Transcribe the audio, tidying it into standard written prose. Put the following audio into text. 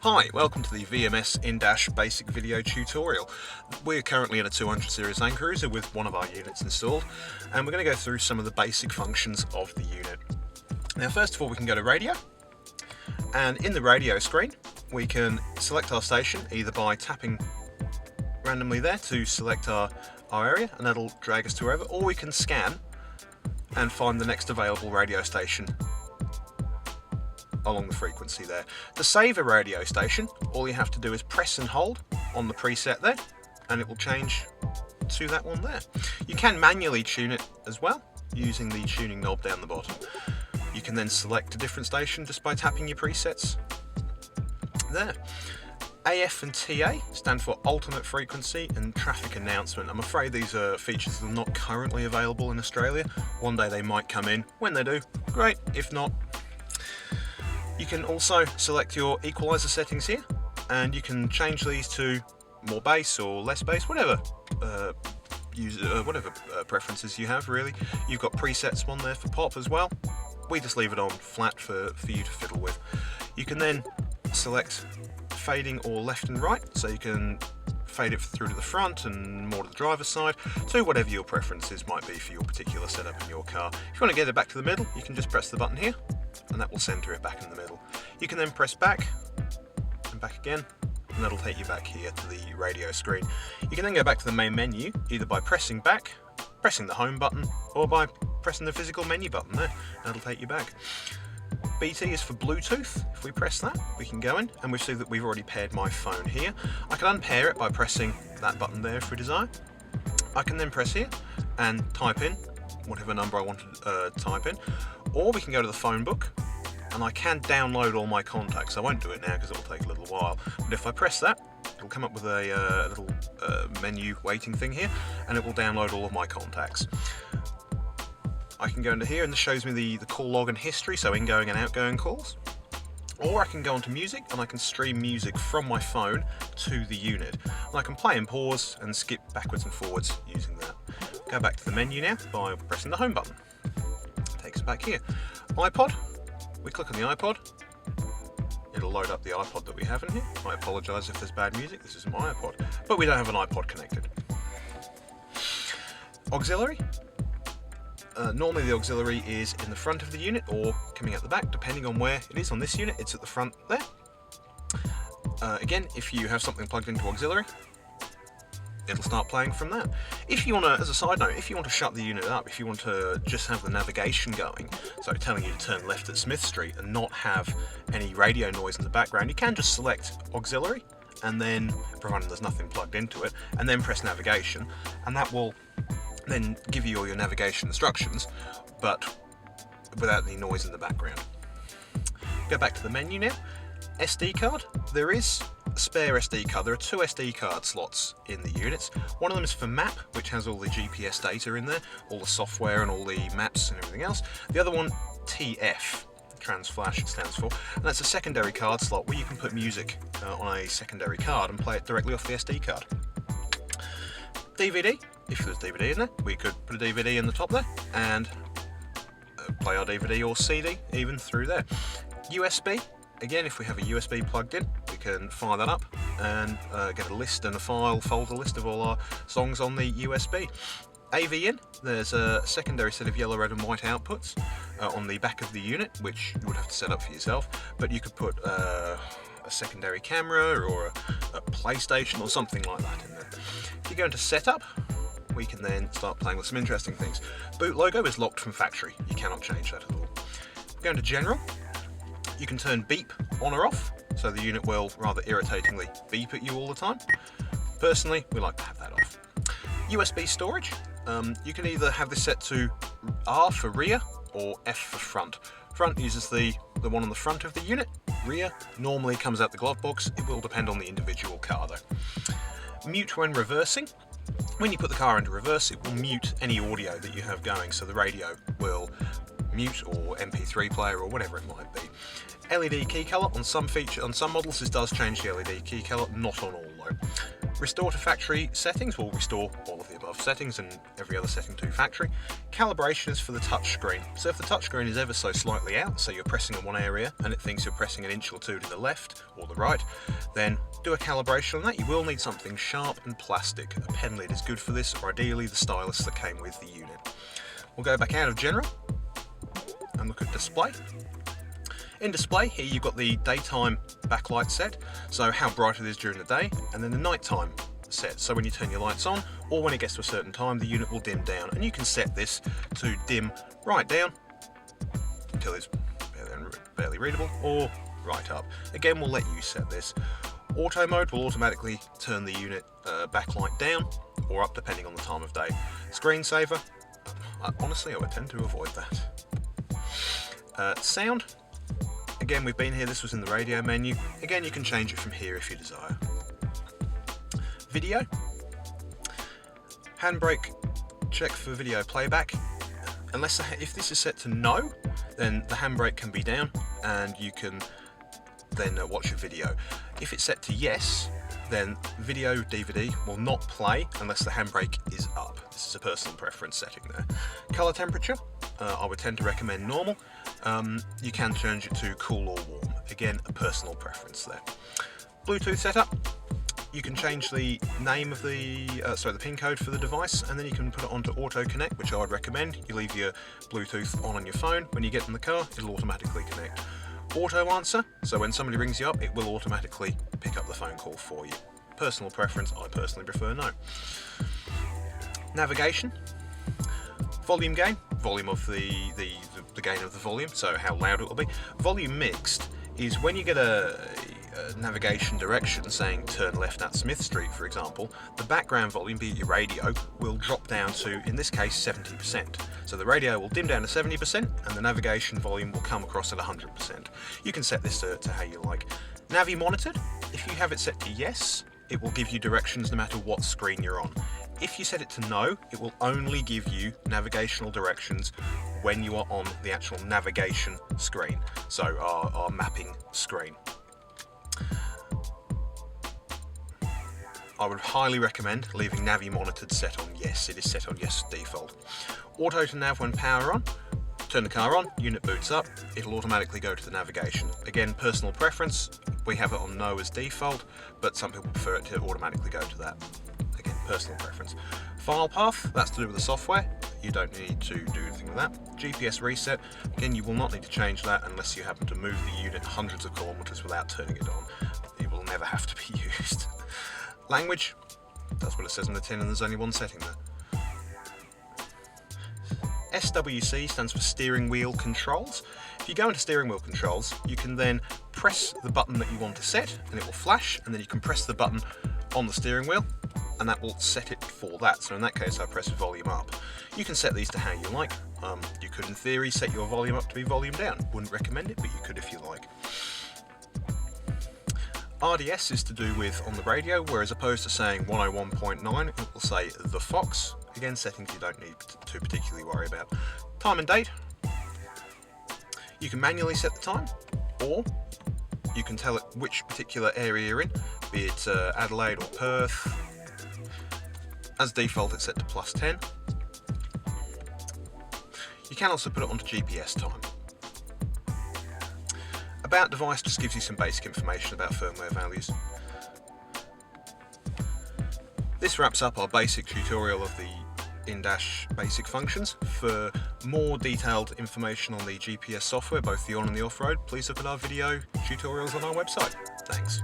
Hi, welcome to the VMS in-dash basic video tutorial. We're currently in a 200 series Land Cruiser with one of our units installed, and we're going to go through some of the basic functions of the unit. Now first of all we can go to radio, and in the radio screen we can select our station either by tapping randomly there to select our area, and that'll drag us to wherever, or we can scan and find the next available radio station along the frequency there. To save a radio station, all you have to do is press and hold on the preset there, and it will change to that one there. You can manually tune it as well, using the tuning knob down the bottom. You can then select a different station just by tapping your presets there. AF and TA stand for alternate frequency and traffic announcement. I'm afraid these are features that are not currently available in Australia. One day they might come in. When they do, great. If not, you can also select your equalizer settings here, and you can change these to more bass or less bass, whatever preferences you have really. You've got presets on there for pop as well. We just leave it on flat for you to fiddle with. You can then select fading or left and right, so you can fade it through to the front and more to the driver's side, to whatever your preferences might be for your particular setup in your car. If you want to get it back to the middle, you can just press the button here, and that will center it back in the middle. You can then press back and back again, and that'll take you back here to the radio screen. You can then go back to the main menu either by pressing back, pressing the home button, or by pressing the physical menu button there. That'll take you back. BT is for Bluetooth. If we press that, we can go in, and we see that we've already paired my phone here. I can unpair it by pressing that button there if we desire. I can then press here and type in whatever number I want to type in, or we can go to the phone book, and I can download all my contacts. I won't do it now because it will take a little while, but if I press that, it'll come up with a little menu waiting thing here, and it will download all of my contacts. I can go into here and this shows me the call log and history, so ingoing and outgoing calls. Or I can go onto music and I can stream music from my phone to the unit. And I can play and pause and skip backwards and forwards using that. Go back to the menu now by pressing the home button. Takes us back here. iPod, we click on the iPod. It'll load up the iPod that we have in here. I apologise if there's bad music, this isn't my iPod. But we don't have an iPod connected. Auxiliary. Normally the auxiliary is in the front of the unit or coming out the back, depending on where it is on this unit. It's at the front there. Again, if you have something plugged into auxiliary, it'll start playing from that. If you want to, as a side note, if you want to shut the unit up, if you want to just have the navigation going, so telling you to turn left at Smith Street and not have any radio noise in the background, you can just select auxiliary and then, provided there's nothing plugged into it, and then press navigation, and that will then give you all your navigation instructions, but without any noise in the background. Go back to the menu now. SD card. There is a spare SD card. There are two SD card slots in the units. One of them is for map, which has all the GPS data in there, all the software and all the maps and everything else. The other one, TF, Trans Flash it stands for, and that's a secondary card slot where you can put music on a secondary card and play it directly off the SD card. DVD. If there's DVD in there, we could put a DVD in the top there and play our DVD or CD even through there. USB, again, if we have a USB plugged in, we can fire that up and get a list and a folder list of all our songs on the USB. AV in, there's a secondary set of yellow, red and white outputs on the back of the unit, which you would have to set up for yourself, but you could put a secondary camera or a PlayStation or something like that in there. If you go into setup, we can then start playing with some interesting things. Boot logo is locked from factory. You cannot change that at all. Go into general. You can turn beep on or off, so the unit will rather irritatingly beep at you all the time. Personally, we like to have that off. USB storage. You can either have this set to R for rear or F for front. Front uses the one on the front of the unit. Rear normally comes out the glove box. It will depend on the individual car though. Mute when reversing. When you put the car into reverse, it will mute any audio that you have going, so the radio will mute, or MP3 player, or whatever it might be. LED key colour. On some models this does change the LED key colour, not on all though. Restore to factory settings will restore all of the above settings and every other setting to factory. Calibration is for the touch screen. So if the touch screen is ever so slightly out, so you're pressing in one area and it thinks you're pressing an inch or two to the left or the right, then do a calibration on that. You will need something sharp and plastic. A pen lid is good for this, or ideally the stylus that came with the unit. We'll go back out of general and look at display. In display, here you've got the daytime backlight set, so how bright it is during the day, and then the nighttime set, so when you turn your lights on, or when it gets to a certain time, the unit will dim down, and you can set this to dim right down until it's barely readable, or right up. Again, we'll let you set this. Auto mode will automatically turn the unit backlight down or up depending on the time of day. Screensaver, honestly I would tend to avoid that. Sound, again we've been here, this was in the radio menu. Again you can change it from here if you desire. Video, handbrake check for video playback. If this is set to no, then the handbrake can be down and you can then watch a video. If it's set to yes, then video DVD will not play unless the handbrake is up. This is a personal preference setting there. Color temperature, I would tend to recommend normal. You can change it to cool or warm. Again, a personal preference there. Bluetooth setup, you can change the name of the pin code for the device, and then you can put it onto auto connect, which I would recommend. You leave your Bluetooth on your phone. When you get in the car, it'll automatically connect. Auto answer, so when somebody rings you up, it will automatically pick up the phone call for you. Personal preference, I personally prefer no. Navigation, volume gain, volume of the gain of the volume, so how loud it will be. Volume mixed is when you get a navigation direction saying turn left at Smith Street, for example, the background volume, be it your radio, will drop down to, in this case, 70%. So the radio will dim down to 70% and the navigation volume will come across at 100%. You can set this to how you like. Navi monitored, if you have it set to yes, it will give you directions no matter what screen you're on. If you set it to no, it will only give you navigational directions when you are on the actual navigation screen, so our mapping screen. I would highly recommend leaving Navi monitored set on yes. It is set on yes default. Auto to nav when power on. Turn the car on, unit boots up, it'll automatically go to the navigation. Again, personal preference, we have it on no as default, but some people prefer it to automatically go to that. Again, personal preference. File path, that's to do with the software. You don't need to do anything with that. GPS reset, again, you will not need to change that unless you happen to move the unit hundreds of kilometers without turning it on. It will never have to be used. Language, that's what it says on the tin, and there's only one setting there. SWC stands for steering wheel controls. If you go into steering wheel controls, you can then press the button that you want to set and it will flash, and then you can press the button on the steering wheel and that will set it for that. So in that case I press volume up. You can set these to how you like. You could in theory set your volume up to be volume down. Wouldn't recommend it, but you could if you like. RDS is to do with on the radio, whereas opposed to saying 101.9, it will say the Fox. Again, settings you don't need to particularly worry about. Time and date. You can manually set the time, or you can tell it which particular area you're in, be it Adelaide or Perth. As default, it's set to +10. You can also put it onto GPS time. About device just gives you some basic information about firmware values. This wraps up our basic tutorial of the in-dash basic functions. For more detailed information on the GPS software, both the on and the off-road, please look at our video tutorials on our website. Thanks.